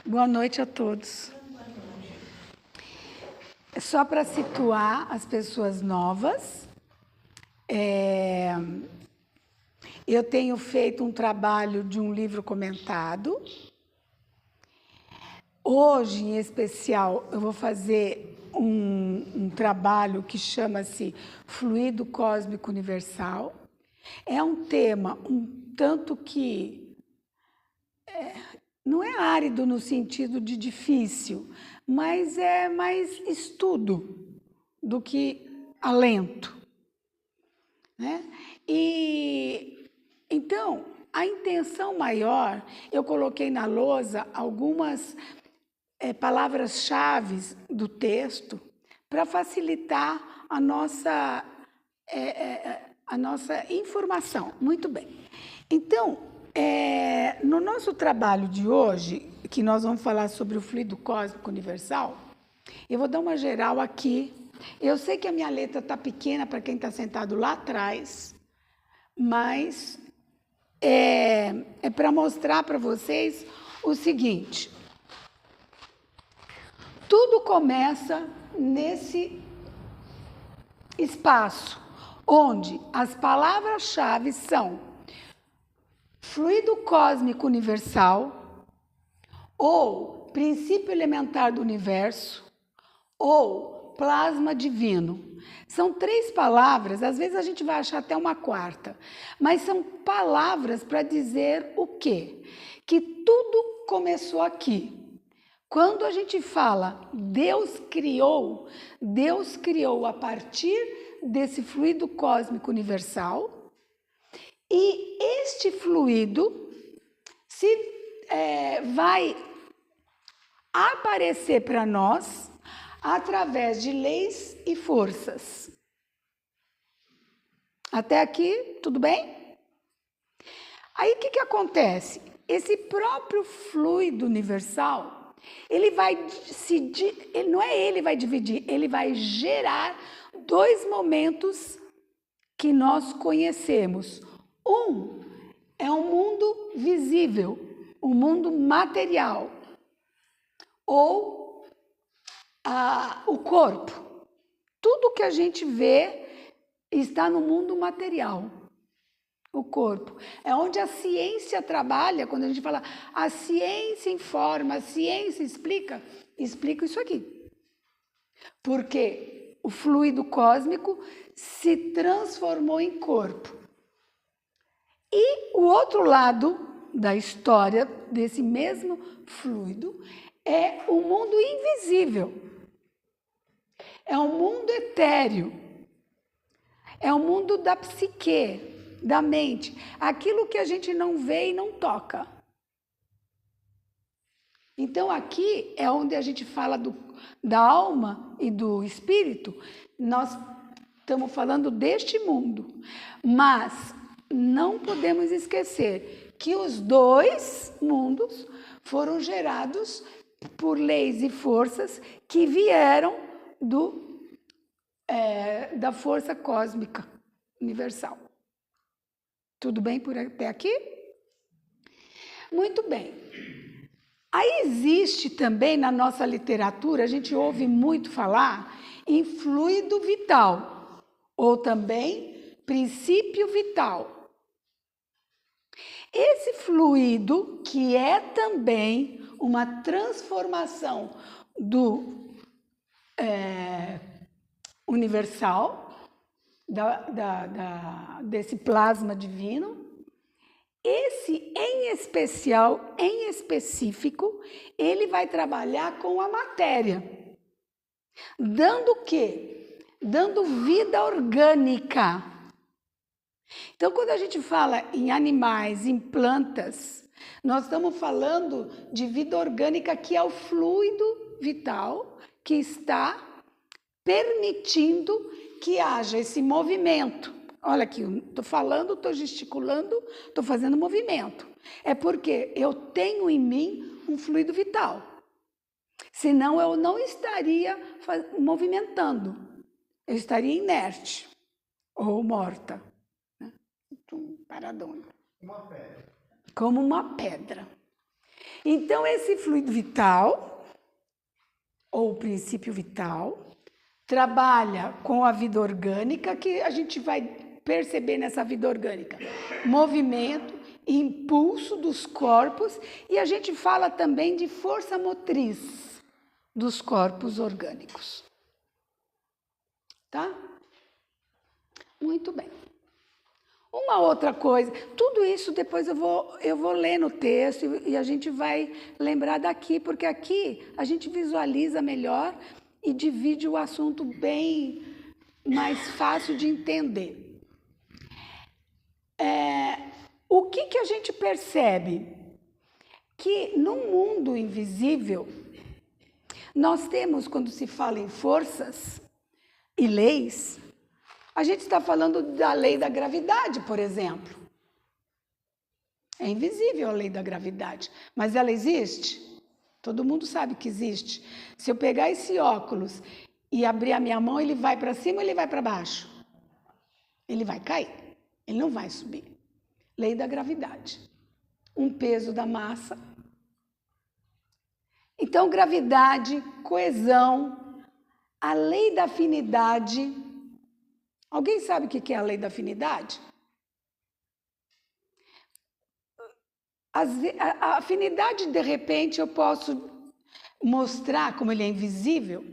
Boa noite a todos. Só para situar as pessoas novas, eu tenho feito um trabalho de um livro comentado. Hoje, em especial, eu vou fazer um trabalho que chama-se Fluido Cósmico Universal. É um tema um tanto que não é árido no sentido de difícil, mas é mais estudo do que alento, né? E então, a intenção maior, eu coloquei na lousa algumas palavras-chave do texto para facilitar a nossa informação. Muito bem. Então, no nosso trabalho de hoje, que nós vamos falar sobre o fluido cósmico universal, eu vou dar uma geral aqui. Eu sei que a minha letra está pequena para quem está sentado lá atrás, mas é para mostrar para vocês o seguinte: tudo começa nesse espaço, onde as palavras-chave são fluido cósmico universal, ou princípio elementar do universo, ou plasma divino. São 3 palavras, às vezes a gente vai achar até uma quarta, mas são palavras para dizer o quê? Que tudo começou aqui. Quando a gente fala Deus criou a partir desse fluido cósmico universal, e este fluido vai aparecer para nós através de leis e forças. Até aqui, tudo bem? Aí o que acontece? Esse próprio fluido universal, ele vai dividir, ele vai gerar 2 momentos que nós conhecemos. Um é o mundo visível, o mundo material, ou o corpo. Tudo que a gente vê está no mundo material. O corpo. É onde a ciência trabalha. Quando a gente fala a ciência informa, a ciência explica isso aqui. Porque o fluido cósmico se transformou em corpo. E o outro lado da história desse mesmo fluido é o mundo invisível. É o mundo etéreo. É o mundo da psique, da mente. Aquilo que a gente não vê e não toca. Então, aqui é onde a gente fala da alma e do espírito. Nós estamos falando deste mundo. Mas não podemos esquecer que os 2 mundos foram gerados por leis e forças que vieram da força cósmica universal. Tudo bem por até aqui? Muito bem. Aí existe também na nossa literatura, a gente ouve muito falar em fluido vital, ou também princípio vital. Esse fluido, que é também uma transformação do universal, desse plasma divino, esse em especial, em específico, ele vai trabalhar com a matéria. Dando o quê? Dando vida orgânica. Então, quando a gente fala em animais, em plantas, nós estamos falando de vida orgânica, que é o fluido vital que está permitindo que haja esse movimento. Olha aqui, estou falando, estou gesticulando, estou fazendo movimento. É porque eu tenho em mim um fluido vital. Senão eu não estaria movimentando. Eu estaria inerte ou morta. Paradona. Uma pedra. Como uma pedra. Então, esse fluido vital, ou o princípio vital, trabalha com a vida orgânica, que a gente vai perceber nessa vida orgânica. Movimento, impulso dos corpos, e a gente fala também de força motriz dos corpos orgânicos. Tá? Muito bem. Uma outra coisa, tudo isso depois eu vou ler no texto e a gente vai lembrar daqui, porque aqui a gente visualiza melhor e divide o assunto bem mais fácil de entender. O que a gente percebe? Que no mundo invisível, nós temos, quando se fala em forças e leis, a gente está falando da lei da gravidade, por exemplo. É invisível a lei da gravidade, mas ela existe? Todo mundo sabe que existe. Se eu pegar esse óculos e abrir a minha mão, ele vai para cima ou ele vai para baixo? Ele vai cair, ele não vai subir. Lei da gravidade. Um peso da massa. Então, gravidade, coesão, a lei da afinidade. Alguém sabe o que é a lei da afinidade? A afinidade, de repente, eu posso mostrar como ele é invisível.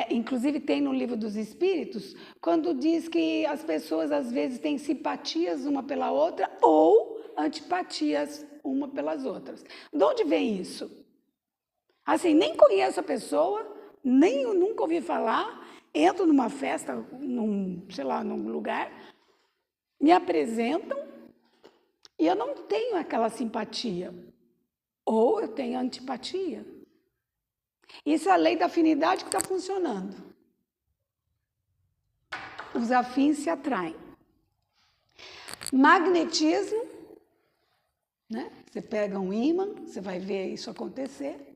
Inclusive tem no Livro dos Espíritos, quando diz que as pessoas às vezes têm simpatias uma pela outra ou antipatias uma pelas outras. De onde vem isso? Assim, nem conheço a pessoa, nem eu nunca ouvi falar, entro numa festa, num lugar, me apresentam e eu não tenho aquela simpatia, ou eu tenho antipatia. Isso é a lei da afinidade que está funcionando. Os afins se atraem. Magnetismo, né? Você pega um ímã, você vai ver isso acontecer.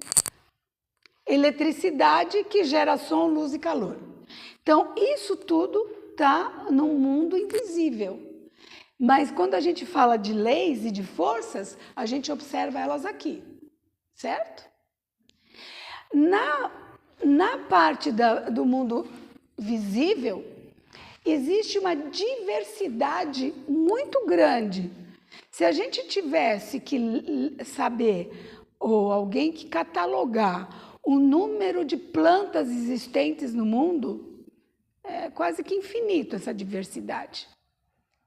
Eletricidade, que gera som, luz e calor. Então, isso tudo está num mundo invisível. Mas quando a gente fala de leis e de forças, a gente observa elas aqui, certo? Na parte do mundo visível, existe uma diversidade muito grande. Se a gente tivesse que saber, ou alguém que catalogar o número de plantas existentes no mundo, é quase que infinito essa diversidade.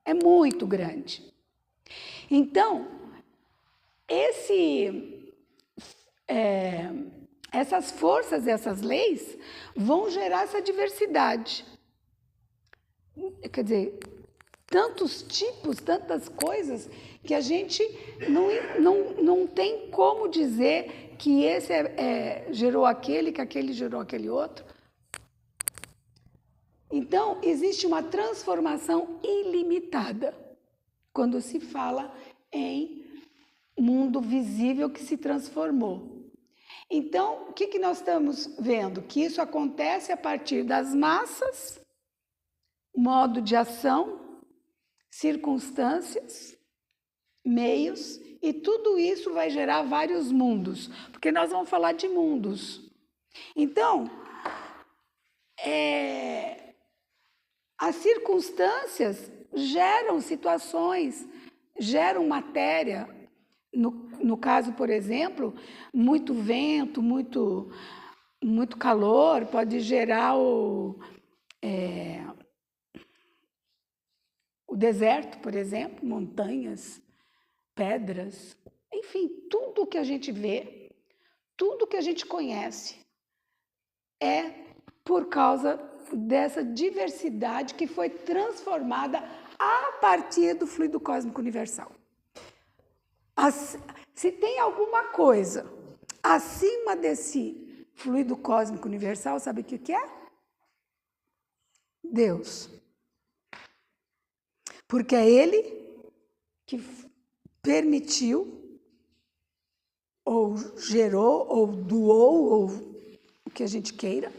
É muito grande. Então, essas forças, essas leis, vão gerar essa diversidade. Quer dizer, tantos tipos, tantas coisas, que a gente não tem como dizer que esse gerou aquele, que aquele gerou aquele outro. Então, existe uma transformação ilimitada quando se fala em mundo visível que se transformou. Então, o que nós estamos vendo? Que isso acontece a partir das massas, modo de ação, circunstâncias, meios, e tudo isso vai gerar vários mundos, porque nós vamos falar de mundos. Então, as circunstâncias geram situações, geram matéria. No caso, por exemplo, muito vento, muito calor pode gerar o deserto, por exemplo, montanhas, pedras, enfim, tudo que a gente vê, tudo que a gente conhece é por causa dessa diversidade que foi transformada a partir do fluido cósmico universal. Se tem alguma coisa acima desse fluido cósmico universal, sabe o que é? Deus. Porque é Ele que permitiu, ou gerou, ou doou, ou o que a gente queira,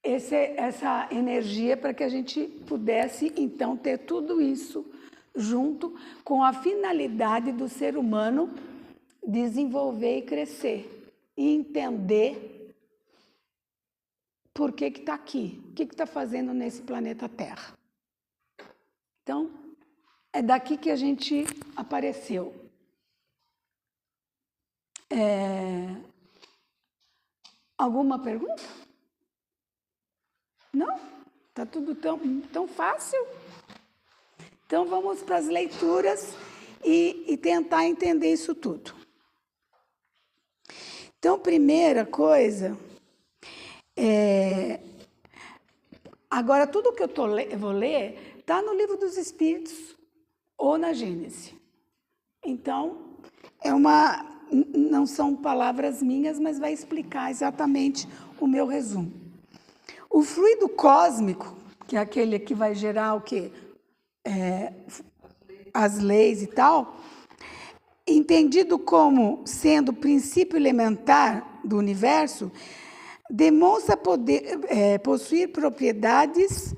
essa energia para que a gente pudesse, então, ter tudo isso junto com a finalidade do ser humano desenvolver e crescer e entender por que está aqui, o que está fazendo nesse planeta Terra. Então, é daqui que a gente apareceu. Alguma pergunta? Não? Está tudo tão fácil? Então, vamos para as leituras e tentar entender isso tudo. Então, primeira coisa, agora tudo que eu vou ler está no Livro dos Espíritos ou na Gênese. Então, não são palavras minhas, mas vai explicar exatamente o meu resumo. O fluido cósmico, que é aquele que vai gerar o quê? As leis e tal, entendido como sendo o princípio elementar do universo, demonstra possuir propriedades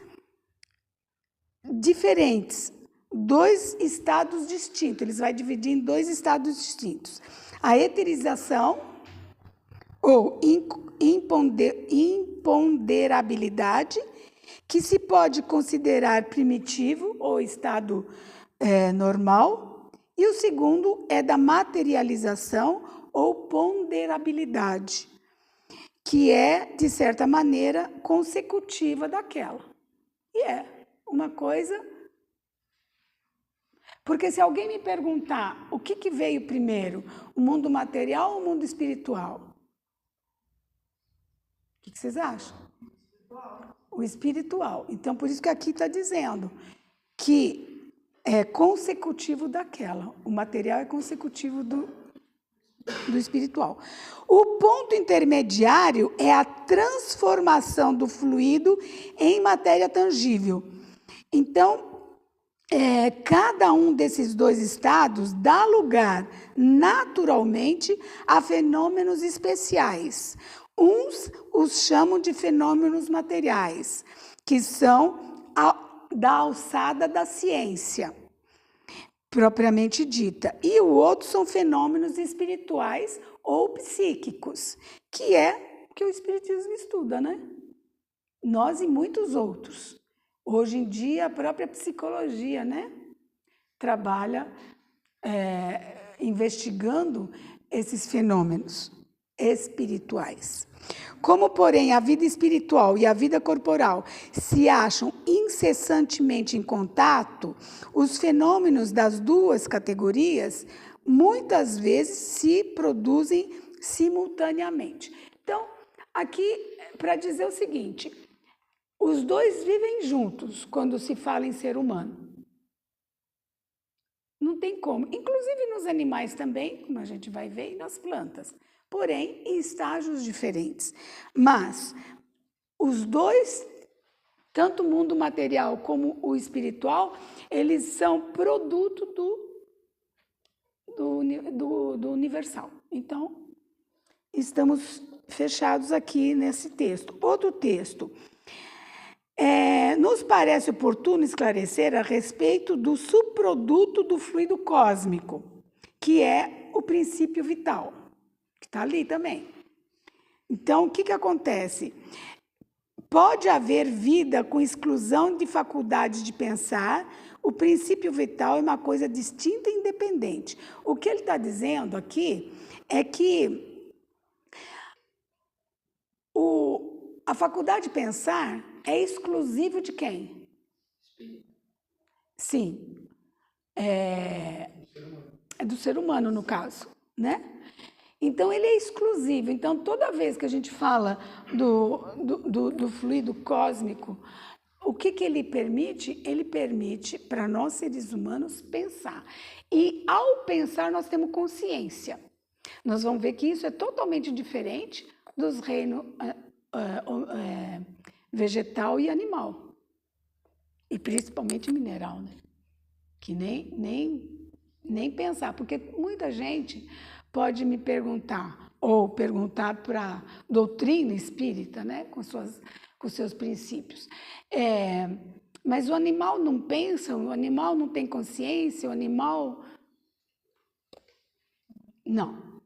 diferentes, dois estados distintos. Eles vão dividir em dois estados distintos. A eterização, ou imponderabilidade, que se pode considerar primitivo, ou estado normal, e o segundo é da materialização, ou ponderabilidade, que é, de certa maneira, consecutiva daquela. E é uma coisa... Porque se alguém me perguntar o que veio primeiro, o mundo material ou o mundo espiritual? O que vocês acham? O espiritual. Então, por isso que aqui está dizendo que é consecutivo daquela. O material é consecutivo do espiritual. O ponto intermediário é a transformação do fluido em matéria tangível. Então, cada um desses dois estados dá lugar naturalmente a fenômenos especiais. Uns os chamam de fenômenos materiais, que são da alçada da ciência, propriamente dita. E o outro são fenômenos espirituais ou psíquicos, que é o que o Espiritismo estuda, né? Nós e muitos outros. Hoje em dia, a própria psicologia, né, trabalha investigando esses fenômenos espirituais. Como, porém, a vida espiritual e a vida corporal se acham incessantemente em contato, os fenômenos das duas categorias muitas vezes se produzem simultaneamente. Então, aqui, para dizer o seguinte... Os dois vivem juntos quando se fala em ser humano. Não tem como. Inclusive nos animais também, como a gente vai ver, e nas plantas. Porém, em estágios diferentes. Mas os dois, tanto o mundo material como o espiritual, eles são produto do universal. Então, estamos fechados aqui nesse texto. Outro texto. Nos parece oportuno esclarecer a respeito do subproduto do fluido cósmico, que é o princípio vital, que está ali também. Então, o que acontece? Pode haver vida com exclusão de faculdade de pensar, o princípio vital é uma coisa distinta e independente. O que ele está dizendo aqui é que a faculdade de pensar é exclusivo de quem? Sim. É do ser humano, no caso, né? Então, ele é exclusivo. Então, toda vez que a gente fala do fluido cósmico, o que ele permite? Ele permite, para nós, seres humanos, pensar. E, ao pensar, nós temos consciência. Nós vamos ver que isso é totalmente diferente dos reinos vegetal e animal. E principalmente mineral, né? Que nem pensar. Porque muita gente pode me perguntar, ou perguntar para a doutrina espírita, né? Com seus princípios. Mas o animal não pensa, o animal não tem consciência, o animal... Não.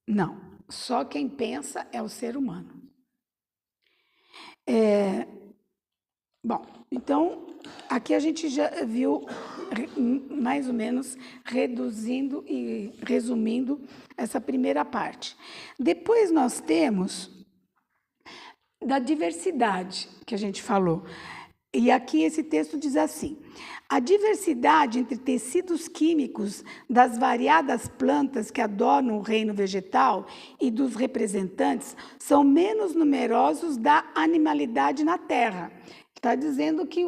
Não. Só quem pensa é o ser humano. Bom, então, aqui a gente já viu, mais ou menos, reduzindo e resumindo essa primeira parte. Depois nós temos da diversidade, que a gente falou. E aqui esse texto diz assim: a diversidade entre tecidos químicos das variadas plantas que adornam o reino vegetal e dos representantes são menos numerosos da animalidade na Terra. Está dizendo que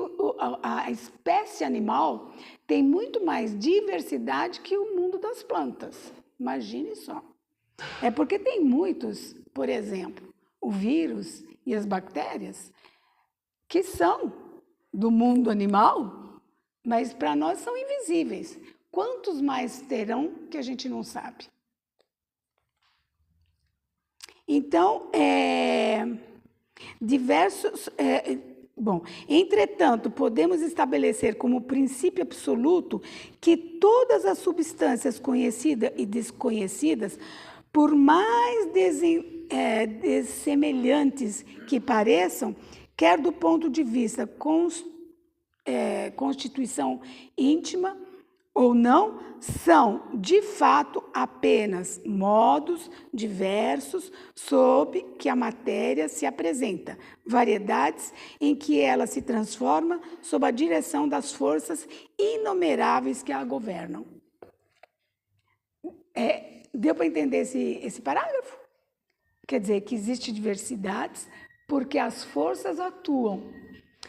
a espécie animal tem muito mais diversidade que o mundo das plantas. Imagine só. É porque tem muitos, por exemplo, o vírus e as bactérias, que são do mundo animal, mas para nós são invisíveis. Quantos mais terão que a gente não sabe? Então, entretanto, podemos estabelecer como princípio absoluto que todas as substâncias conhecidas e desconhecidas, por mais dessemelhantes que pareçam, quer do ponto de vista constituição íntima ou não, são, de fato, apenas modos diversos sob que a matéria se apresenta, variedades em que ela se transforma sob a direção das forças inumeráveis que a governam. Deu para entender esse parágrafo? Quer dizer que existe diversidades porque as forças atuam,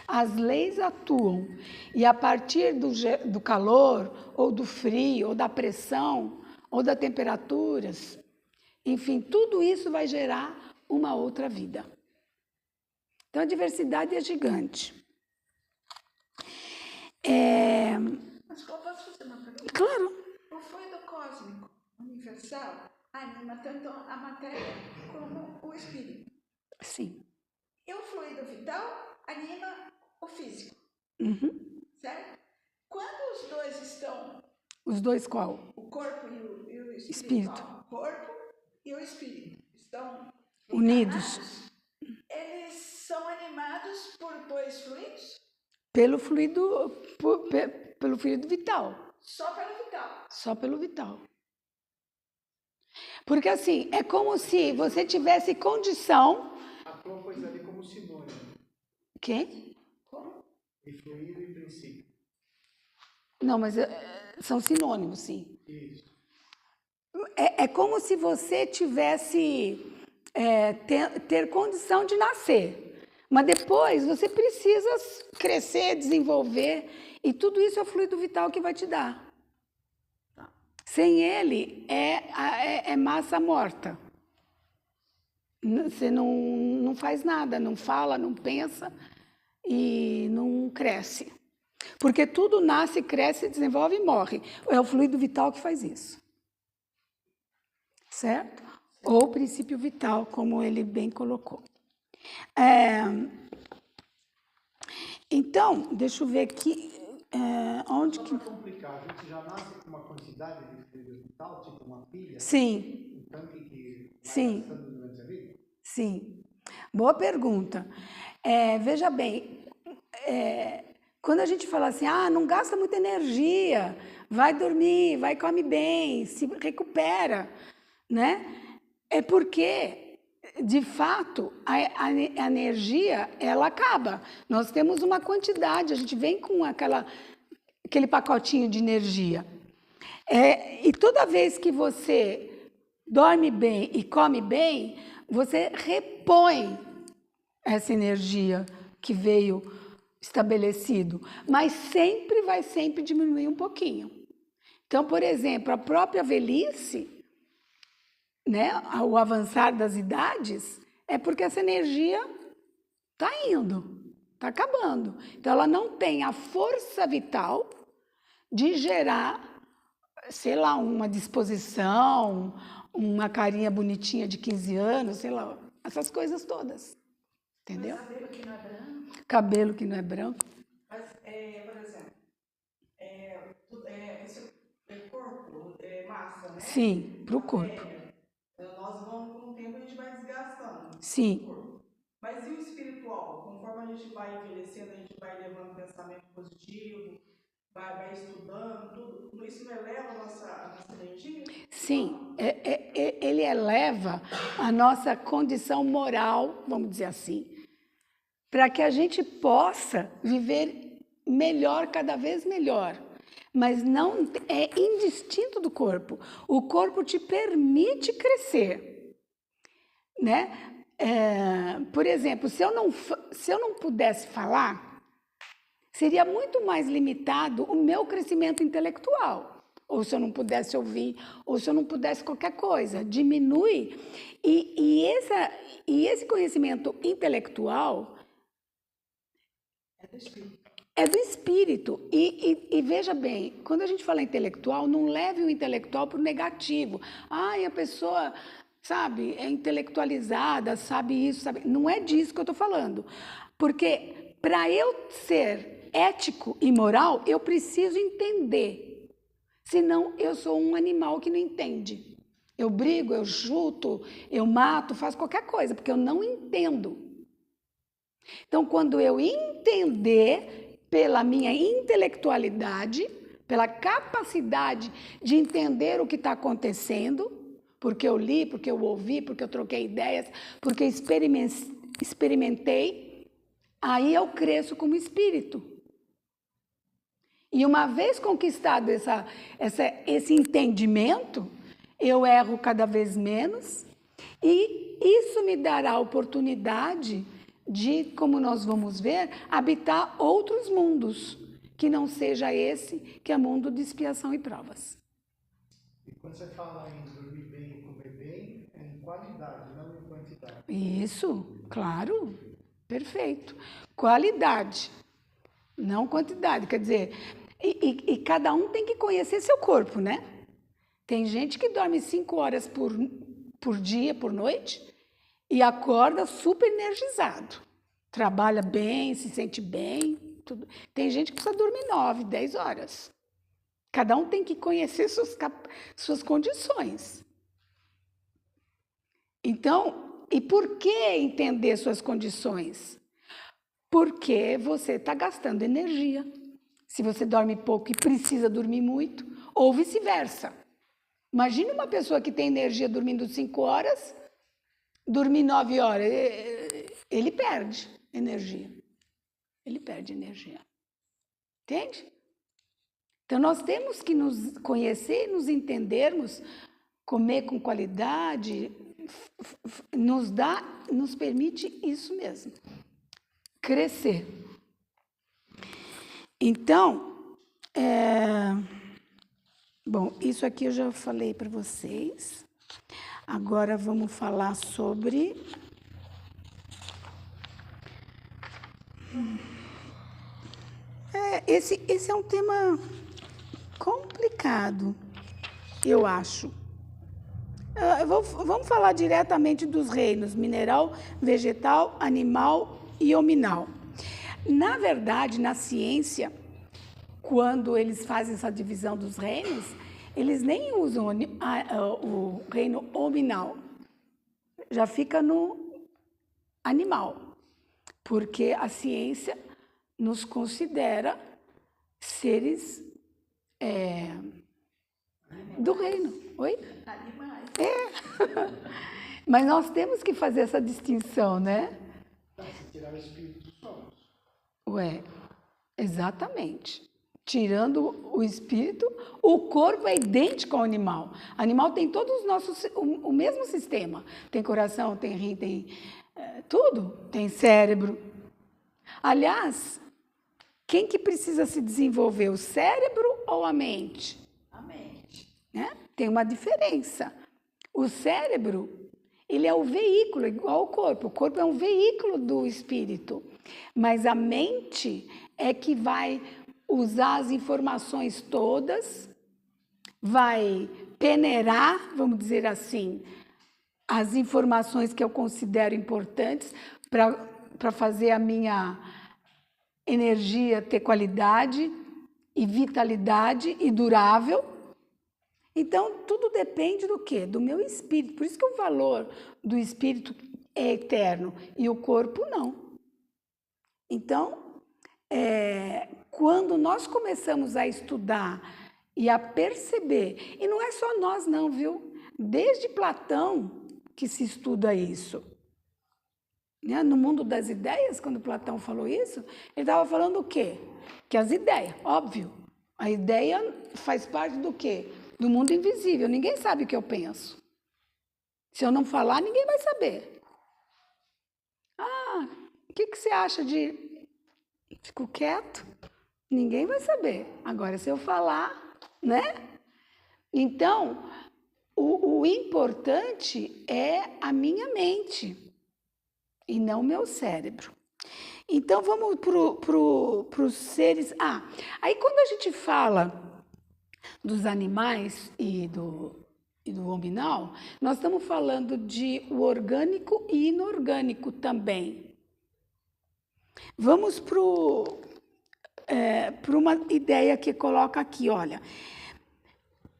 as leis atuam, e a partir do calor, ou do frio, ou da pressão, ou das temperaturas, enfim, tudo isso vai gerar uma outra vida. Então, a diversidade é gigante. Mas posso fazer uma pergunta? Claro. O fluido cósmico universal anima tanto a matéria como o espírito. Sim. E o fluido vital anima o físico. Uhum. Certo? Quando os dois estão... Os dois qual? O corpo e o Espírito. O corpo e o espírito estão unidos. Eles são animados por dois fluidos? Pelo fluido vital. Só pelo vital? Só pelo vital. Porque assim, é como se você tivesse condição... A Tom pôs ali como sinônimo. Quê? Como? E fluido e princípio. Não, mas são sinônimos, sim. Isso. É como se você tivesse ter condição de nascer. Mas depois você precisa crescer, desenvolver, e tudo isso é o fluido vital que vai te dar. Sem ele, é massa morta. Você não faz nada, não fala, não pensa e não cresce. Porque tudo nasce, cresce, desenvolve e morre. É o fluido vital que faz isso. Certo? Ou o princípio vital, como ele bem colocou. Então, deixa eu ver aqui... onde Só que... para complicar, a gente já nasce com uma quantidade de fluido vital, tipo uma pilha? Sim. Um tanque que vai Sim. gastando durante a vida? Sim. Boa pergunta. Veja bem, quando a gente fala assim, não gasta muita energia, vai dormir, vai comer bem, se recupera, né? É porque, de fato, a energia, ela acaba. Nós temos uma quantidade, a gente vem com aquele pacotinho de energia. E toda vez que você dorme bem e come bem, você repõe essa energia que veio estabelecido, mas vai sempre diminuir um pouquinho. Então, por exemplo, a própria velhice, né, o avançar das idades, é porque essa energia está indo, está acabando. Então, ela não tem a força vital de gerar, sei lá, uma disposição, uma carinha bonitinha de 15 anos, sei lá, essas coisas todas. Entendeu? Cabelo que não é branco. cabelo que não é branco. Mas, por exemplo, esse corpo é massa, né? Sim, para o corpo. Nós vamos, com o tempo, a gente vai desgastando Sim. o corpo. Mas e o espiritual? Conforme a gente vai envelhecendo, a gente vai levando pensamento positivo, vai estudando, tudo isso não eleva a nossa energia? Sim, ele eleva a nossa condição moral, vamos dizer assim, para que a gente possa viver melhor, cada vez melhor. Mas não é indistinto do corpo. O corpo te permite crescer, né? Por exemplo, se eu não pudesse falar, seria muito mais limitado o meu crescimento intelectual. Ou se eu não pudesse ouvir, ou se eu não pudesse qualquer coisa. Diminui. E esse conhecimento intelectual é do espírito. E veja bem, quando a gente fala intelectual, não leve o intelectual para o negativo. Ai, a pessoa, sabe, é intelectualizada, sabe isso, sabe. Não é disso que eu estou falando. Porque para eu ser ético e moral, eu preciso entender. Senão, eu sou um animal que não entende. Eu brigo, eu chuto, eu mato, faço qualquer coisa, porque eu não entendo. Então, quando eu entender pela minha intelectualidade, pela capacidade de entender o que está acontecendo, porque eu li, porque eu ouvi, porque eu troquei ideias, porque experimentei, aí eu cresço como espírito. E uma vez conquistado esse entendimento, eu erro cada vez menos e isso me dará a oportunidade de, como nós vamos ver, habitar outros mundos, que não seja esse, que é mundo de expiação e provas. E quando você fala em dormir bem e comer bem, é em qualidade, não em quantidade. Isso, claro, perfeito. Qualidade, não quantidade, quer dizer... E cada um tem que conhecer seu corpo, né? Tem gente que dorme 5 horas por dia, por noite, e acorda super energizado. Trabalha bem, se sente bem, tudo. Tem gente que precisa dormir 9, 10 horas. Cada um tem que conhecer suas condições. Então, e por que entender suas condições? Porque você está gastando energia. Se você dorme pouco e precisa dormir muito, ou vice-versa. Imagina uma pessoa que tem energia dormindo 5 horas, dormir 9 horas, ele perde energia. Ele perde energia. Entende? Então, nós temos que nos conhecer, nos entendermos, comer com qualidade, nos permite isso mesmo, crescer. Então, bom, isso aqui eu já falei para vocês. Agora vamos falar sobre... Esse é um tema complicado, eu acho. Vamos falar diretamente dos reinos, mineral, vegetal, animal e hominal. Na verdade, na ciência, quando eles fazem essa divisão dos reinos, eles nem usam o reino hominal, já fica no animal, porque a ciência nos considera seres do reino. Oi? Animais. Mas nós temos que fazer essa distinção, né? Se tirar o espírito dos somos. Exatamente. Tirando o espírito, o corpo é idêntico ao animal. O animal tem todos os nossos, o mesmo sistema. Tem coração, tem rim, tem tudo. Tem cérebro. Aliás, quem que precisa se desenvolver, o cérebro ou a mente? A mente. Né? Tem uma diferença. O cérebro, ele é o veículo, igual ao corpo. O corpo é um veículo do espírito. Mas a mente é que vai usar as informações todas, vai peneirar, vamos dizer assim, as informações que eu considero importantes para fazer a minha energia ter qualidade e vitalidade e durável. Então, tudo depende do quê? Do meu espírito. Por isso que o valor do espírito é eterno e o corpo não. Então, quando nós começamos a estudar e a perceber, e não é só nós não, viu? Desde Platão que se estuda isso. Né? No mundo das ideias, quando Platão falou isso, ele estava falando o quê? Que as ideias, óbvio, a ideia faz parte do quê? Do mundo invisível. Ninguém sabe o que eu penso. Se eu não falar, ninguém vai saber. Ah, o que você acha de... Fico quieto? Ninguém vai saber. Agora, se eu falar, né? Então, o importante é a minha mente e não o meu cérebro. Então, vamos para os seres... aí quando a gente fala dos animais e do hominal, nós estamos falando de o orgânico e inorgânico também. Vamos para uma ideia que coloca aqui, olha.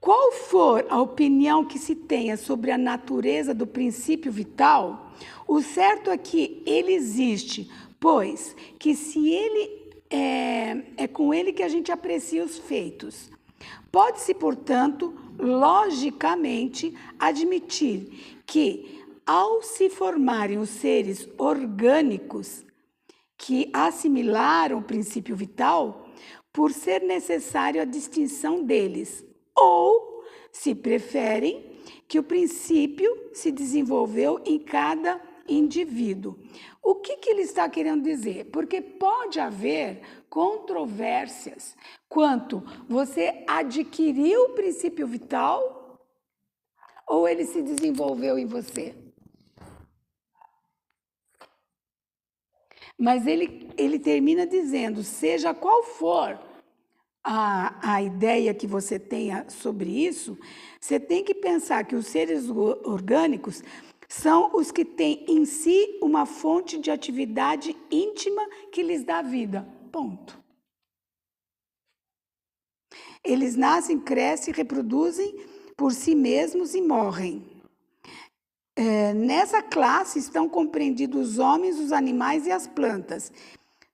Qual for a opinião que se tenha sobre a natureza do princípio vital, o certo é que ele existe, pois que se ele é com ele que a gente aprecia os feitos. Pode-se, portanto, logicamente, admitir que, ao se formarem os seres orgânicos que assimilaram o princípio vital, por ser necessário a distinção deles, ou, se preferem, que o princípio se desenvolveu em cada indivíduo. O que ele está querendo dizer? Porque pode haver controvérsias quanto você adquiriu o princípio vital ou ele se desenvolveu em você. Mas ele termina dizendo, seja qual for a ideia que você tenha sobre isso, você tem que pensar que os seres orgânicos são os que têm em si uma fonte de atividade íntima que lhes dá vida. Ponto. Eles nascem, crescem, reproduzem por si mesmos e morrem. Nessa classe estão compreendidos os homens, os animais e as plantas.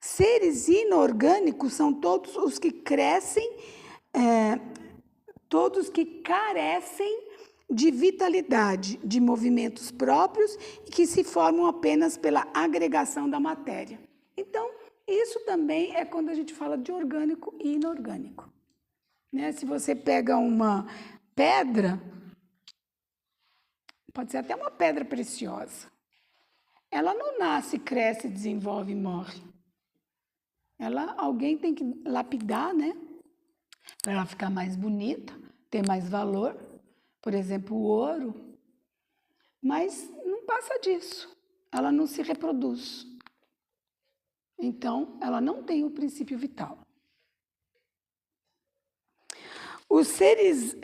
Seres inorgânicos são todos os que crescem, todos que carecem de vitalidade, de movimentos próprios e que se formam apenas pela agregação da matéria. Então, isso também é quando a gente fala de orgânico e inorgânico. Né? Se você pega uma pedra, pode ser até uma pedra preciosa, ela não nasce, cresce, desenvolve e morre. Alguém tem que lapidar, né? Para ela ficar mais bonita, ter mais valor. Por exemplo, o ouro. Mas não passa disso. Ela não se reproduz. Então, ela não tem o princípio vital. Os seres,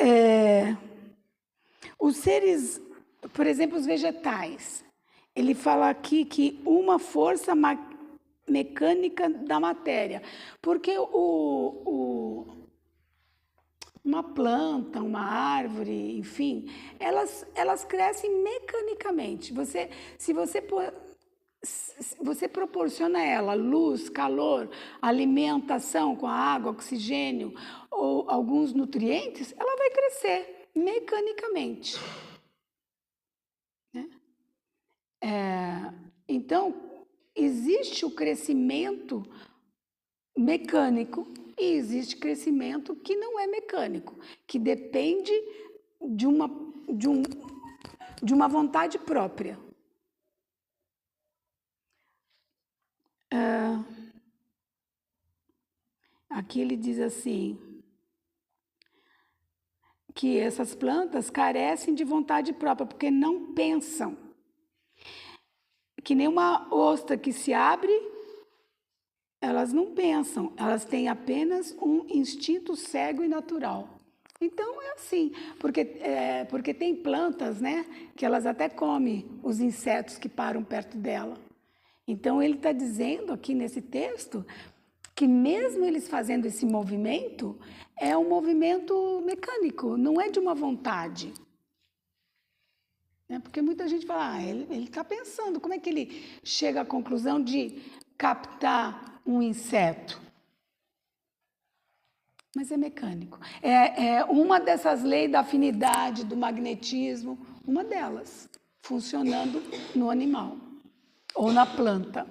por exemplo, os vegetais. Ele fala aqui que uma força mecânica da matéria. Porque uma planta, uma árvore, enfim, elas crescem mecanicamente. Se você proporciona a ela luz, calor, alimentação com a água, oxigênio ou alguns nutrientes, ela vai crescer mecanicamente. Né? Então, existe o crescimento mecânico e existe crescimento que não é mecânico, que depende de uma vontade própria. Aqui ele diz assim, que essas plantas carecem de vontade própria, porque não pensam. Que nem uma ostra que se abre, elas não pensam, elas têm apenas um instinto cego e natural. Então é assim, porque tem plantas, né, que elas até comem os insetos que param perto dela. Então ele está dizendo aqui nesse texto que mesmo eles fazendo esse movimento, é um movimento mecânico, não é de uma vontade. Porque muita gente fala, ele está pensando, como é que ele chega à conclusão de captar um inseto? Mas é mecânico. É uma dessas leis da afinidade, do magnetismo, uma delas, funcionando no animal ou na planta.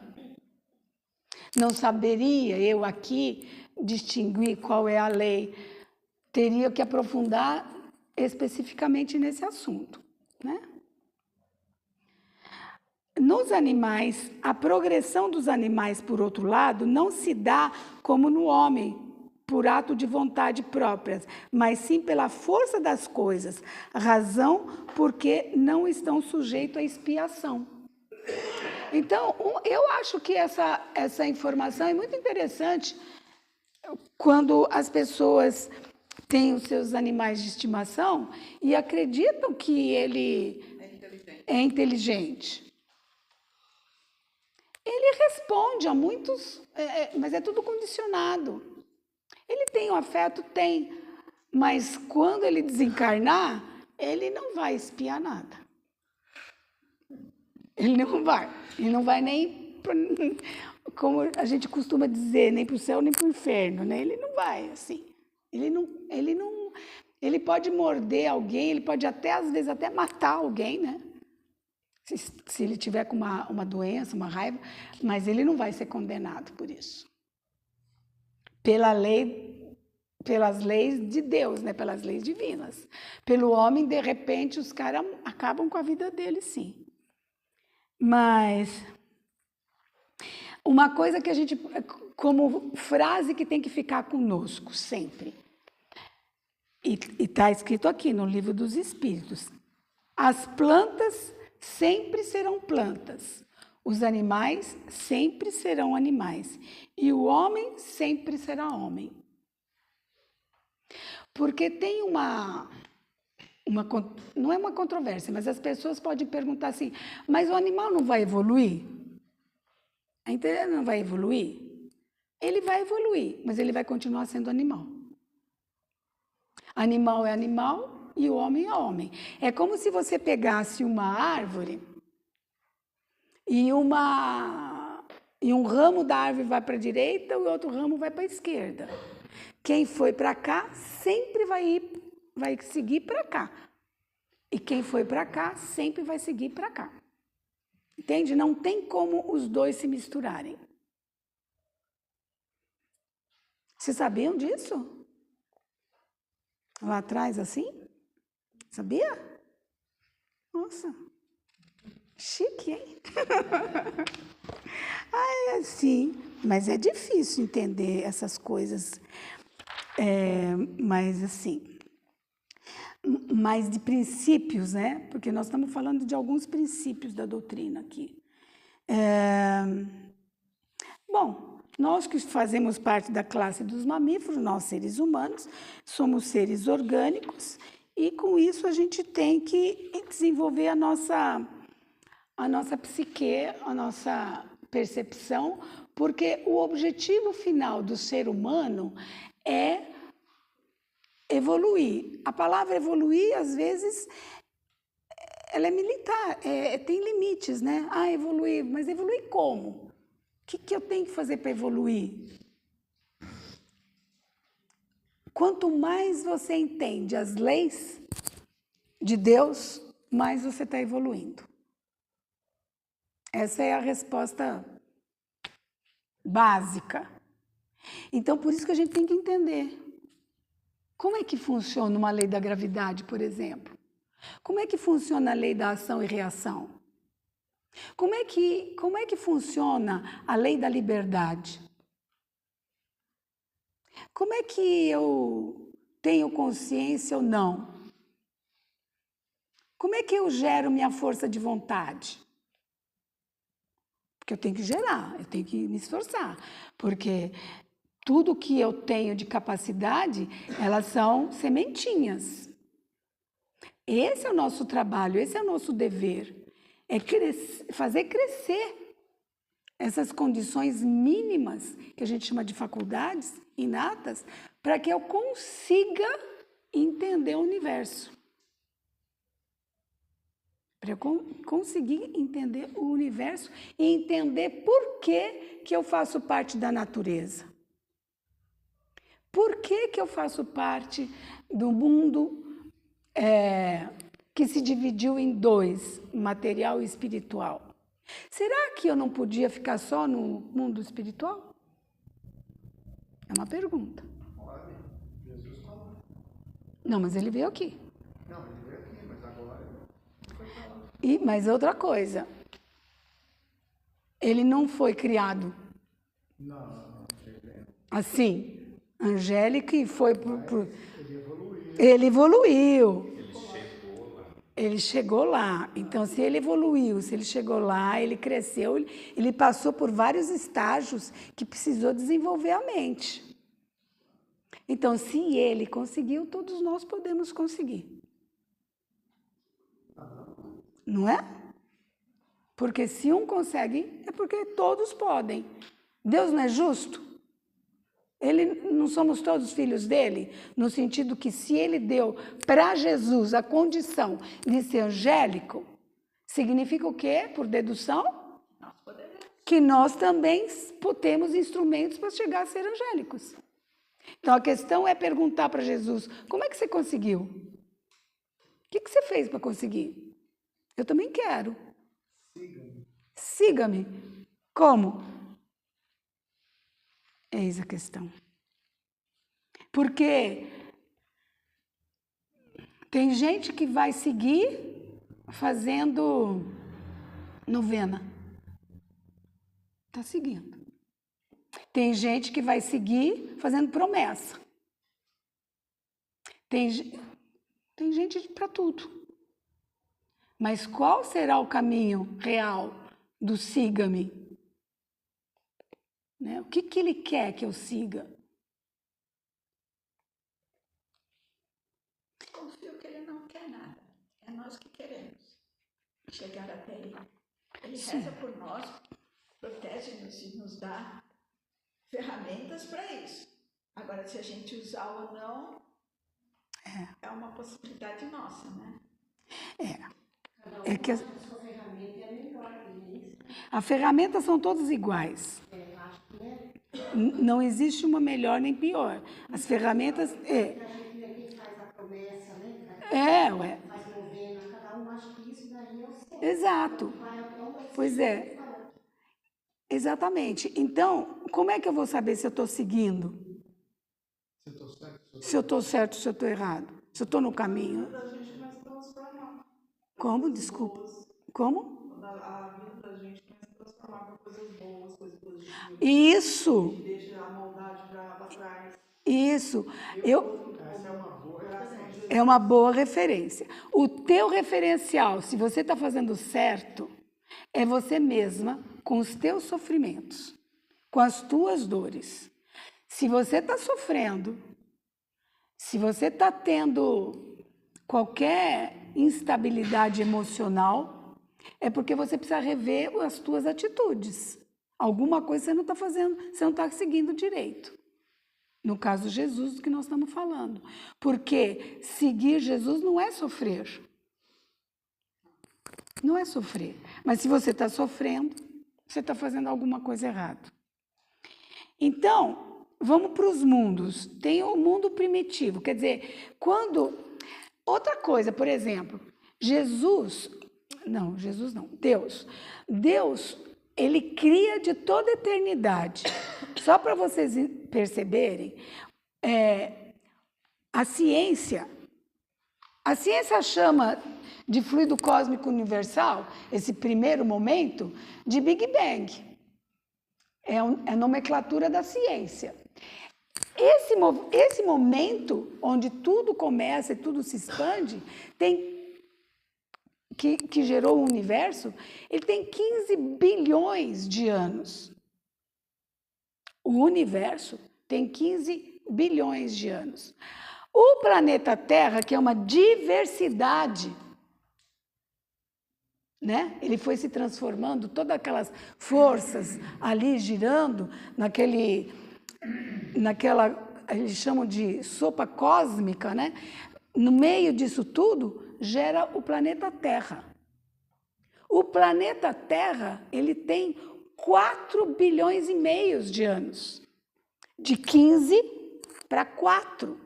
Não saberia eu aqui distinguir qual é a lei. Teria que aprofundar especificamente nesse assunto, né? Nos animais, a progressão dos animais, por outro lado, não se dá como no homem, por ato de vontade própria, mas sim pela força das coisas, razão porque não estão sujeitos à expiação. Então, eu acho que essa informação é muito interessante quando as pessoas têm os seus animais de estimação e acreditam que ele é inteligente. Ele responde a muitos, mas é tudo condicionado. Ele tem o afeto? Tem. Mas quando ele desencarnar, ele não vai espiar nada. Ele não vai nem, como a gente costuma dizer, nem para o céu nem para o inferno, né? Ele não vai, assim. Ele pode morder alguém, ele pode até, às vezes, até matar alguém, né? Se ele tiver com uma doença, uma raiva, mas ele não vai ser condenado por isso. Pelas leis de Deus, né? Pelas leis divinas. Pelo homem, de repente, os caras acabam com a vida dele, sim. Mas uma coisa que a gente, como frase que tem que ficar conosco sempre, e está escrito aqui no Livro dos Espíritos: as plantas sempre serão plantas, os animais sempre serão animais, e o homem sempre será homem. Porque tem não é uma controvérsia, mas as pessoas podem perguntar assim, mas o animal não vai evoluir? A inteligência não vai evoluir? Ele vai evoluir, mas ele vai continuar sendo animal. Animal é animal e o homem é homem. É como se você pegasse uma árvore e um ramo da árvore vai para a direita e o outro ramo vai para a esquerda. Quem foi para cá sempre vai seguir para cá. E quem foi para cá sempre vai seguir para cá. Entende? Não tem como os dois se misturarem. Vocês sabiam disso? Lá atrás, assim? Sabia? Nossa, chique, hein? É assim, mas é difícil entender essas coisas. Mas assim, mais de princípios, né? Porque nós estamos falando de alguns princípios da doutrina aqui. Bom, nós que fazemos parte da classe dos mamíferos, nós seres humanos, somos seres orgânicos e com isso a gente tem que desenvolver a nossa psique, a nossa percepção, porque o objetivo final do ser humano é evoluir. A palavra evoluir, às vezes, ela é militar, tem limites, né? Evoluir, mas evoluir como? O que eu tenho que fazer para evoluir? Quanto mais você entende as leis de Deus, mais você está evoluindo. Essa é a resposta básica. Então, por isso que a gente tem que entender. Como é que funciona uma lei da gravidade, por exemplo? Como é que funciona a lei da ação e reação? Como é que funciona a lei da liberdade? Como é que eu tenho consciência ou não? Como é que eu gero minha força de vontade? Porque eu tenho que gerar, eu tenho que me esforçar, porque tudo que eu tenho de capacidade, elas são sementinhas. Esse é o nosso trabalho, esse é o nosso dever, fazer crescer essas condições mínimas, que a gente chama de faculdades inatas, para que eu consiga entender o universo. Para eu conseguir entender o universo e entender por que eu faço parte da natureza. Por que eu faço parte do mundo que se dividiu em dois, material e espiritual? Será que eu não podia ficar só no mundo espiritual? É uma pergunta. Olha, Jesus falou. Não, mas ele veio aqui. Não, ele veio aqui, mas agora foi pra lá. Mas outra coisa, ele não foi criado Não. assim, angélico, e foi Ele evoluiu. Ele evoluiu. Ele chegou lá. Então, se ele evoluiu, se ele chegou lá, ele cresceu, ele passou por vários estágios que precisou desenvolver a mente. Então, se ele conseguiu, todos nós podemos conseguir. Não é? Porque se um consegue, é porque todos podem. Deus não é justo? Não somos todos filhos dele? No sentido que se ele deu para Jesus a condição de ser angélico, significa o quê? Por dedução? Que nós também temos instrumentos para chegar a ser angélicos. Então a questão é perguntar para Jesus, como é que você conseguiu? O que você fez para conseguir? Eu também quero. Siga-me. Como? Eis a questão. Porque tem gente que vai seguir fazendo novena. Está seguindo. Tem gente que vai seguir fazendo promessa. Tem gente para tudo. Mas qual será o caminho real do siga-me? Né? O que ele quer que eu siga? Confio que ele não quer nada. É nós que queremos chegar até ele. Ele reza por nós, protege-nos e nos dá ferramentas para isso. Agora, se a gente usar ou não, é uma possibilidade nossa, né? É que a ferramenta são todas iguais. Não existe uma melhor nem pior. As ferramentas ué. Exato. Pois é. Exatamente. Então, como é que eu vou saber se eu estou seguindo? Se eu estou certo, se eu estou errado? Se eu estou no caminho? A gente começa a transformar. Como? Desculpa. Como? A vida da gente começa a transformar para coisas boas, coisas positivas. Isso. Que deixa a maldade para trás. Isso. Essa é uma boa referência. É uma boa referência. O teu referencial, se você está fazendo certo, é você mesma com os teus sofrimentos, com as tuas dores. Se você está sofrendo, se você está tendo qualquer instabilidade emocional, é porque você precisa rever as tuas atitudes. Alguma coisa você não está fazendo, você não está seguindo direito. No caso Jesus, do que nós estamos falando. Porque seguir Jesus não é sofrer. Não é sofrer. Mas se você está sofrendo, você está fazendo alguma coisa errada. Então, vamos para os mundos. Tem o mundo primitivo. Quer dizer, quando... Outra coisa, por exemplo, Deus, ele cria de toda eternidade. Só para vocês perceberem, a ciência chama de fluido cósmico universal, esse primeiro momento, de Big Bang. É a nomenclatura da ciência. Esse momento, onde tudo começa e tudo se expande, que gerou o universo, ele tem 15 bilhões de anos. O universo tem 15 bilhões de anos. O planeta Terra, que é uma diversidade né? Ele foi se transformando, todas aquelas forças ali girando naquela, eles chamam de sopa cósmica, né? No meio disso tudo, gera o planeta Terra. O planeta Terra, ele tem 4 bilhões e meio de anos. De 15 para 4.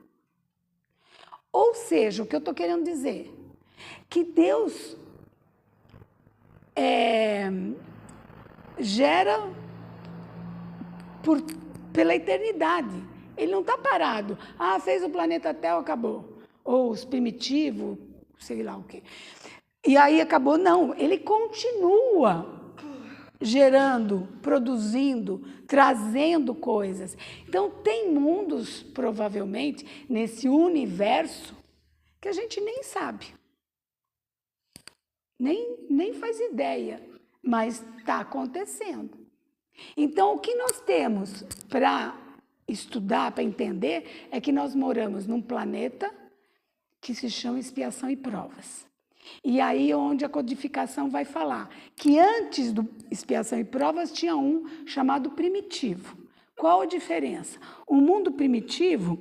Ou seja, o que eu estou querendo dizer? Que Deus gera pela eternidade. Ele não está parado. Ah, fez o planeta Terra, acabou. Ou os primitivos, sei lá o quê. E aí acabou. Não, ele continua gerando, produzindo, trazendo coisas. Então, tem mundos, provavelmente, nesse universo, que a gente nem sabe. Nem faz ideia, mas está acontecendo. Então, o que nós temos para estudar, para entender, é que nós moramos num planeta que se chama expiação e provas. E aí onde a codificação vai falar que antes do expiação e provas tinha um chamado primitivo. Qual a diferença? O mundo primitivo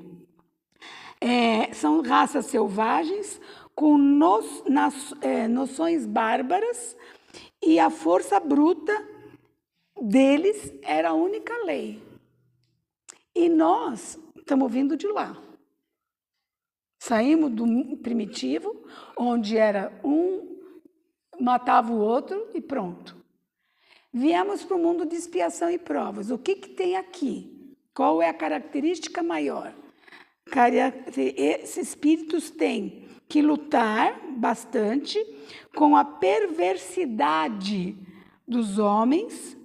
são raças selvagens com noções bárbaras e a força bruta deles era a única lei. E nós estamos vindo de lá. Saímos do primitivo, onde era um matava o outro e pronto. Viemos para o mundo de expiação e provas. O que tem aqui? Qual é a característica maior? Esses espíritos têm que lutar bastante com a perversidade dos homens,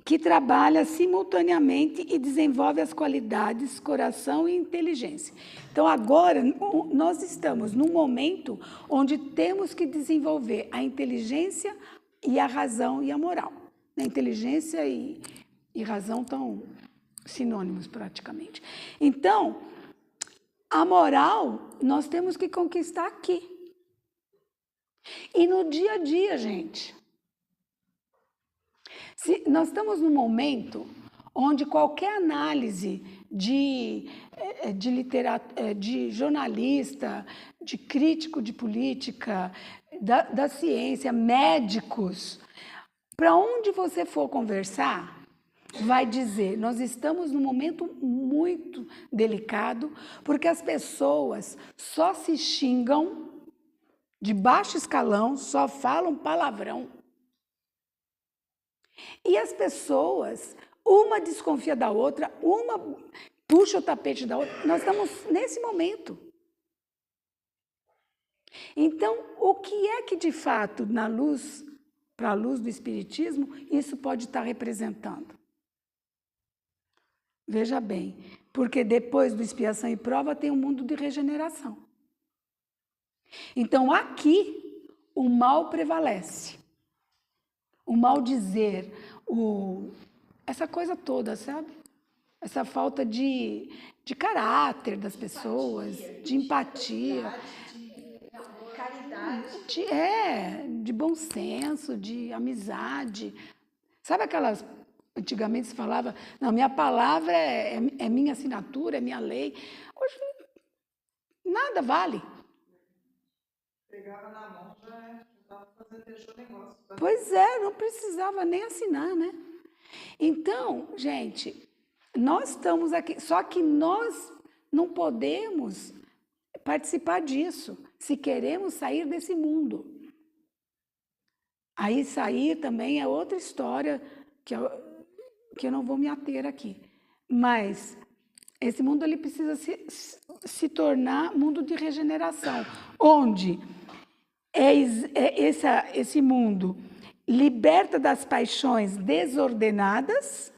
que trabalha simultaneamente e desenvolve as qualidades coração e inteligência. Então, agora, nós estamos num momento onde temos que desenvolver a inteligência e a razão e a moral. A inteligência e razão estão sinônimos praticamente. Então, a moral nós temos que conquistar aqui. E no dia a dia, gente, nós estamos num momento onde qualquer análise de jornalista, de crítico de política, da ciência, médicos, para onde você for conversar, vai dizer, nós estamos num momento muito delicado, porque as pessoas só se xingam de baixo escalão, só falam palavrão. E as pessoas, uma desconfia da outra, uma puxa o tapete da outra. Nós estamos nesse momento. Então, o que é que, de fato, para a luz do Espiritismo, isso pode estar representando? Veja bem, porque depois do expiação e prova tem um mundo de regeneração. Então, aqui, o mal prevalece. O mal dizer, essa coisa toda, sabe? Essa falta de caráter das pessoas, de empatia, de caridade. De bom senso, de amizade. Sabe aquelas... Antigamente se falava, não, minha palavra é minha assinatura, é minha lei. Hoje, nada vale. Pegava na mão, já estava fazendo, deixou o negócio. Pois é, não precisava nem assinar, né? Então, gente, nós estamos aqui, só que nós não podemos participar disso, se queremos sair desse mundo. Aí sair também é outra história que eu não vou me ater aqui. Mas esse mundo ele precisa se tornar mundo de regeneração, onde esse mundo liberta das paixões desordenadas,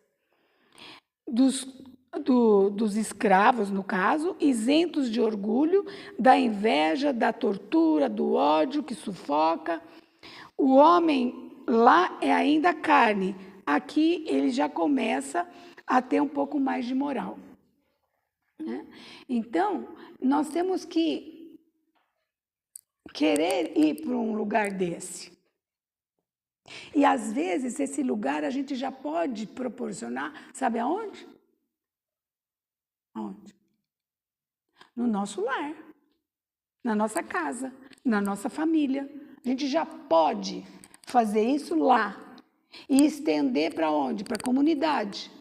dos escravos, no caso, isentos de orgulho, da inveja, da tortura, do ódio que sufoca. O homem lá é ainda carne. Aqui ele já começa a ter um pouco mais de moral, né? Então, nós temos que querer ir para um lugar desse. E às vezes esse lugar a gente já pode proporcionar, sabe aonde? Onde? No nosso lar, na nossa casa, na nossa família. A gente já pode fazer isso lá e estender para onde? Para a comunidade,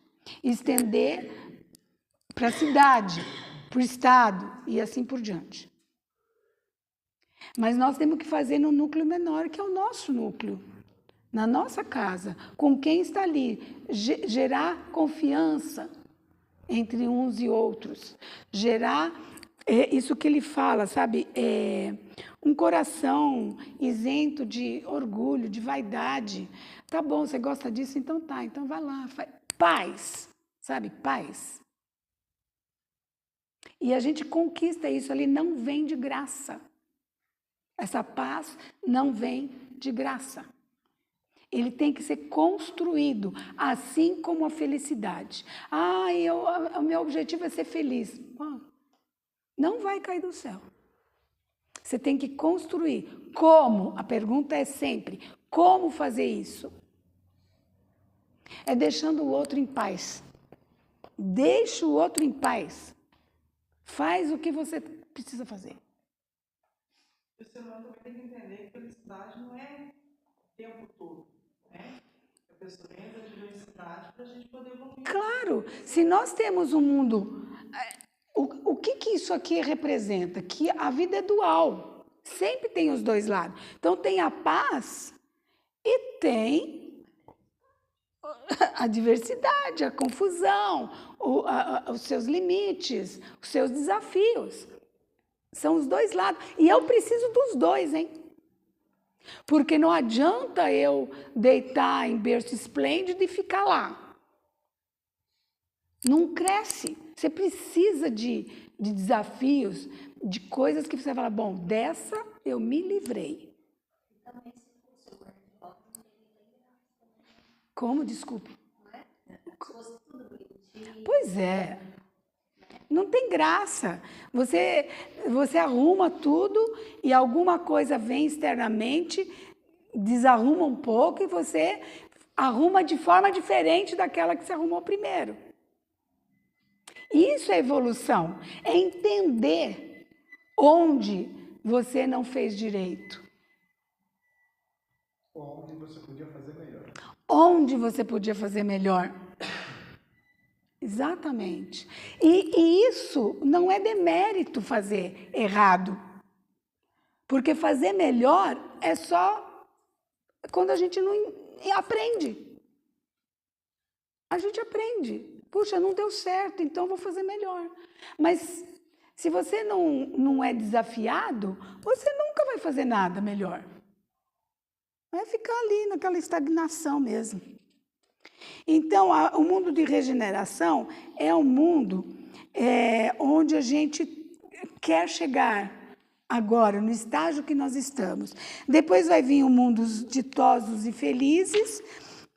estender para a cidade, para o estado e assim por diante. Mas nós temos que fazer no núcleo menor, que é o nosso núcleo, na nossa casa, com quem está ali, gerar confiança entre uns e outros, gerar isso que ele fala, sabe, um coração isento de orgulho, de vaidade. Tá bom, você gosta disso, então tá, então vai lá, paz, sabe, paz. E a gente conquista isso ali, não vem de graça. Essa paz não vem de graça. Ele tem que ser construído, assim como a felicidade. O meu objetivo é ser feliz. Não vai cair do céu. Você tem que construir. Como? A pergunta é sempre, como fazer isso? É deixando o outro em paz. Deixa o outro em paz. Faz o que você precisa fazer. O ser humano também tem que entender que felicidade não é o tempo todo, né? A pessoa entra de felicidade para a gente poder evoluir. Claro, se nós temos um mundo... O que isso aqui representa? Que a vida é dual. Sempre tem os dois lados. Então tem a paz e tem a diversidade, a confusão, os seus limites, os seus desafios. São os dois lados. E eu preciso dos dois, hein? Porque não adianta eu deitar em berço esplêndido e ficar lá. Não cresce. Você precisa de desafios, de coisas que você fala, bom, dessa eu me livrei. Como? Desculpe. Pois é. Não tem graça. Você arruma tudo e alguma coisa vem externamente, desarruma um pouco e você arruma de forma diferente daquela que você arrumou primeiro. Isso é evolução. É entender onde você não fez direito. Onde você podia fazer melhor. Onde você podia fazer melhor. Exatamente. E isso não é demérito fazer errado. Porque fazer melhor é só quando a gente não aprende. A gente aprende. Puxa, não deu certo, então vou fazer melhor. Mas se você não é desafiado, você nunca vai fazer nada melhor. Vai ficar ali naquela estagnação mesmo. Então, o mundo de regeneração é um mundo onde a gente quer chegar agora, no estágio que nós estamos. Depois vai vir o mundo ditosos e felizes,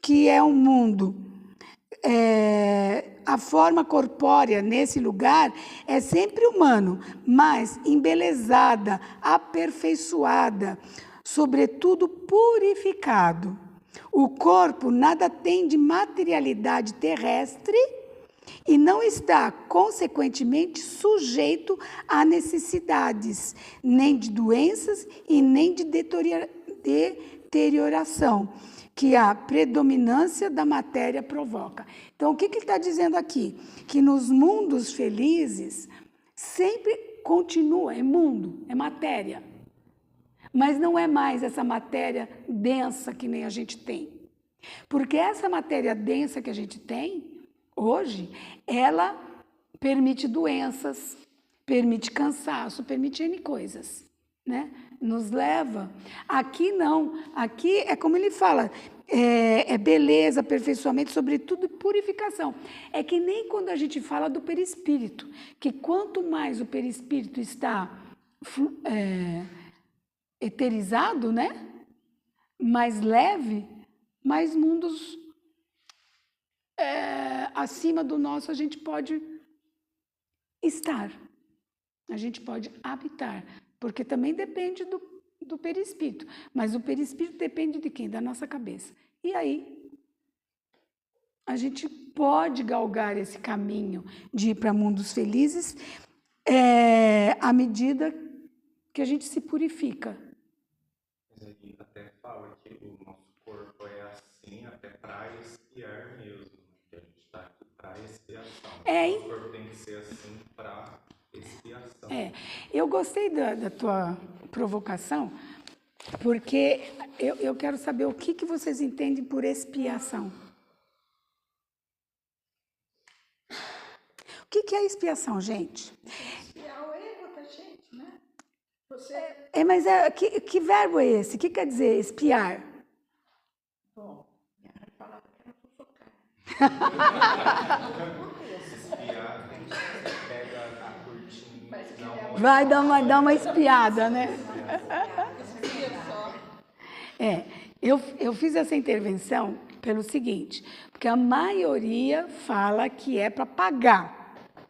que é um mundo... a forma corpórea nesse lugar é sempre humano, mas embelezada, aperfeiçoada, sobretudo purificado. O corpo nada tem de materialidade terrestre e não está, consequentemente, sujeito a necessidades, nem de doenças e nem de deterioração, que a predominância da matéria provoca. Então, o que ele está dizendo aqui? Que nos mundos felizes, sempre continua, é mundo, é matéria. Mas não é mais essa matéria densa que nem a gente tem. Porque essa matéria densa que a gente tem, hoje, ela permite doenças, permite cansaço, permite N coisas, né? Nos leva. Aqui não, aqui é como ele fala, é beleza, aperfeiçoamento, sobretudo purificação. É que nem quando a gente fala do perispírito, que quanto mais o perispírito está eterizado, né? Mais leve, mais mundos acima do nosso a gente pode estar, a gente pode habitar, porque também depende do perispírito. Mas o perispírito depende de quem? Da nossa cabeça. E aí, a gente pode galgar esse caminho de ir para mundos felizes à medida que a gente se purifica. Mas aí até fala que o nosso corpo é assim até para expiar mesmo, que a gente está aqui para expiação. O nosso corpo tem que ser assim para expiação. Eu gostei da tua provocação, porque eu quero saber o que vocês entendem por expiação. O que é expiação, gente? Expiar o erro da gente, né? Você... Mas que verbo é esse? O que quer dizer expiar? Bom, minha mãe falava que era fofocar. Espiar, a gente pega a curtinha. Vai dar uma espiada, né? Eu fiz essa intervenção pelo seguinte, porque a maioria fala que é para pagar.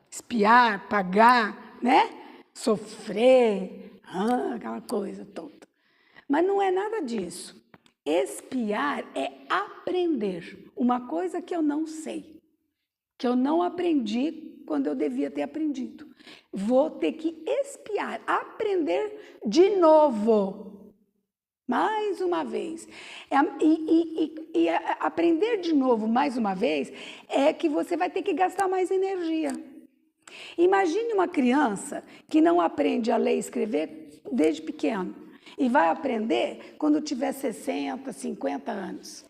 Espiar, pagar, né? Sofrer, aquela coisa toda. Mas não é nada disso. Espiar é aprender uma coisa que eu não sei, que eu não aprendi quando eu devia ter aprendido. Vou ter que espiar, aprender de novo, mais uma vez. E aprender de novo, mais uma vez, é que você vai ter que gastar mais energia. Imagine uma criança que não aprende a ler e escrever desde pequeno e vai aprender quando tiver 60, 50 anos.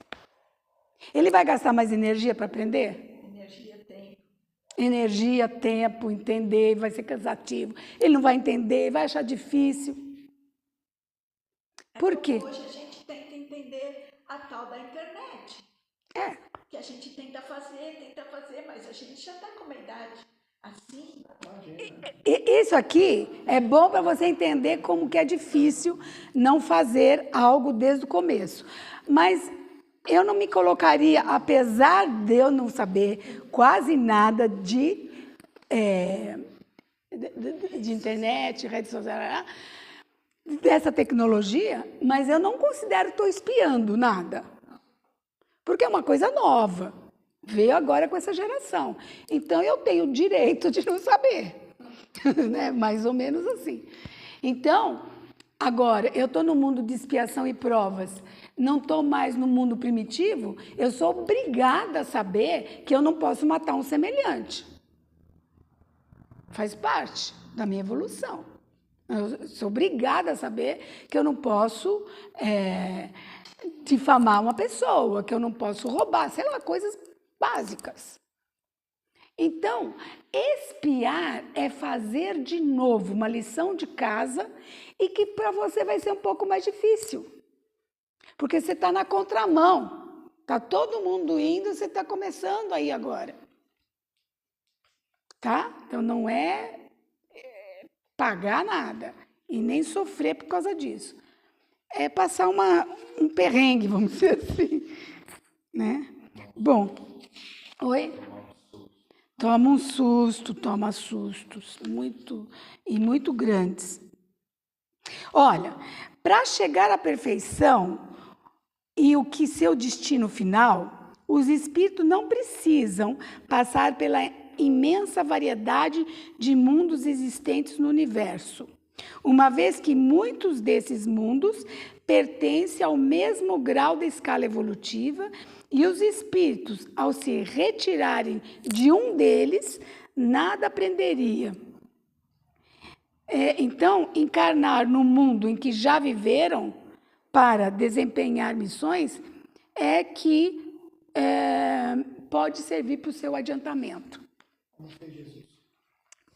Ele vai gastar mais energia para aprender? Energia, tempo, entender, vai ser cansativo. Ele não vai entender, vai achar difícil. Por quê? Hoje a gente tenta entender a tal da internet. Que a gente tenta fazer, mas a gente já está com uma idade assim. Isso aqui é bom para você entender como que é difícil não fazer algo desde o começo. Mas eu não me colocaria, apesar de eu não saber quase nada de internet, redes sociais, dessa tecnologia, mas eu não considero que estou espiando nada. Porque é uma coisa nova. Veio agora com essa geração. Então, eu tenho o direito de não saber. Né? Mais ou menos assim. Então, agora, eu estou no mundo de expiação e provas, não estou mais no mundo primitivo, eu sou obrigada a saber que eu não posso matar um semelhante. Faz parte da minha evolução. Eu sou obrigada a saber que eu não posso difamar uma pessoa, que eu não posso roubar, sei lá, coisas básicas. Então, espiar é fazer de novo uma lição de casa e que para você vai ser um pouco mais difícil. Porque você está na contramão. Está todo mundo indo, você está começando aí agora. Tá? Então, não é pagar nada e nem sofrer por causa disso. É passar um perrengue, vamos dizer assim. Né? Bom, oi? Toma sustos muito grandes. Olha, para chegar à perfeição e o que seu destino final, os espíritos não precisam passar pela imensa variedade de mundos existentes no universo, uma vez que muitos desses mundos pertencem ao mesmo grau da escala evolutiva e os espíritos, ao se retirarem de um deles, nada aprenderia. Então, encarnar no mundo em que já viveram para desempenhar missões é que pode servir para o seu adiantamento.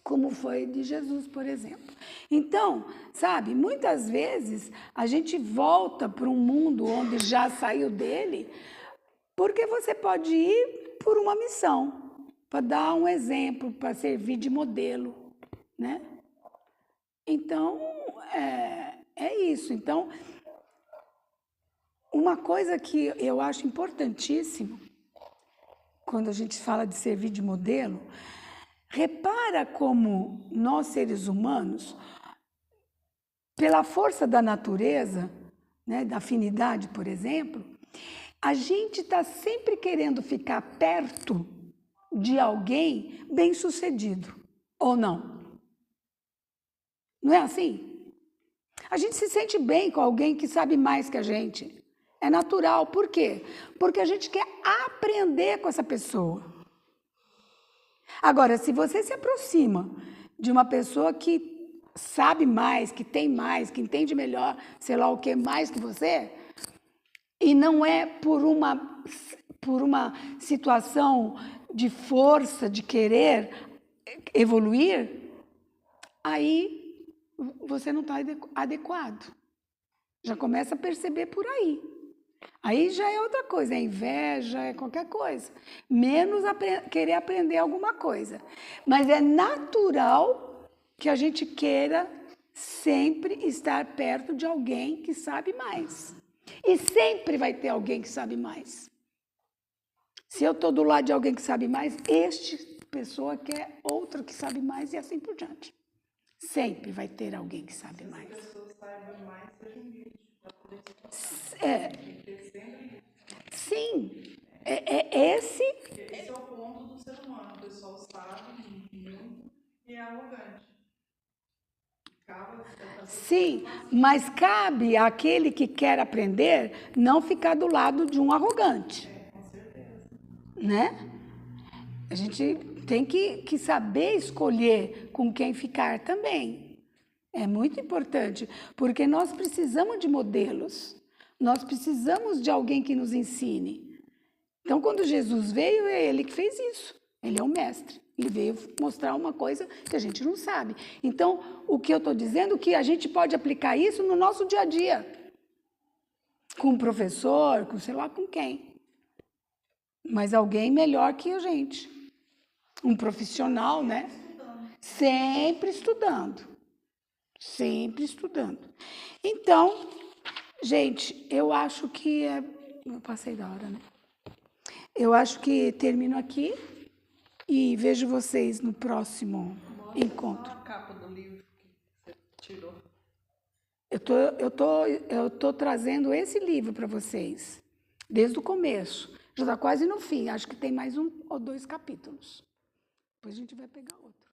Como foi de Jesus, por exemplo. Então, sabe, muitas vezes a gente volta para um mundo onde já saiu dele, porque você pode ir por uma missão, para dar um exemplo, para servir de modelo, né? Então, é isso. Então, uma coisa que eu acho importantíssimo, quando a gente fala de servir de modelo, repara como nós, seres humanos, pela força da natureza, né, da afinidade, por exemplo, a gente está sempre querendo ficar perto de alguém bem-sucedido, ou não? Não é assim? A gente se sente bem com alguém que sabe mais que a gente. É natural. Por quê? Porque a gente quer aprender com essa pessoa. Agora, se você se aproxima de uma pessoa que sabe mais, que tem mais, que entende melhor, sei lá o que, mais que você, e não é por uma situação de força, de querer evoluir, aí você não está adequado. Já começa a perceber por aí. Aí já é outra coisa, é inveja, é qualquer coisa. Menos querer aprender alguma coisa. Mas é natural que a gente queira sempre estar perto de alguém que sabe mais. E sempre vai ter alguém que sabe mais. Se eu estou do lado de alguém que sabe mais, pessoa quer outro que sabe mais e assim por diante. Sempre vai ter alguém que sabe mais. Se as pessoas saibam mais, seja humilde. Sim, esse é o ponto do ser humano. O pessoal sabe muito e é arrogante. Sim, mas cabe àquele que quer aprender não ficar do lado de um arrogante. Com certeza. Né? A gente tem que saber escolher com quem ficar também. É muito importante, porque nós precisamos de modelos. Nós precisamos de alguém que nos ensine. Então, quando Jesus veio, é ele que fez isso. Ele é o mestre. Ele veio mostrar uma coisa que a gente não sabe. Então, o que eu estou dizendo é que a gente pode aplicar isso no nosso dia a dia. Com um professor, com sei lá com quem. Mas alguém melhor que a gente. Um profissional, né? Sempre estudando. Sempre estudando. Então, gente, eu acho que eu passei da hora, né? Eu acho que termino aqui e vejo vocês no próximo encontro. Só a capa do livro que você tirou. Eu tô trazendo esse livro para vocês, desde o começo. Já está quase no fim, acho que tem mais 1 ou 2 capítulos. Depois a gente vai pegar outro.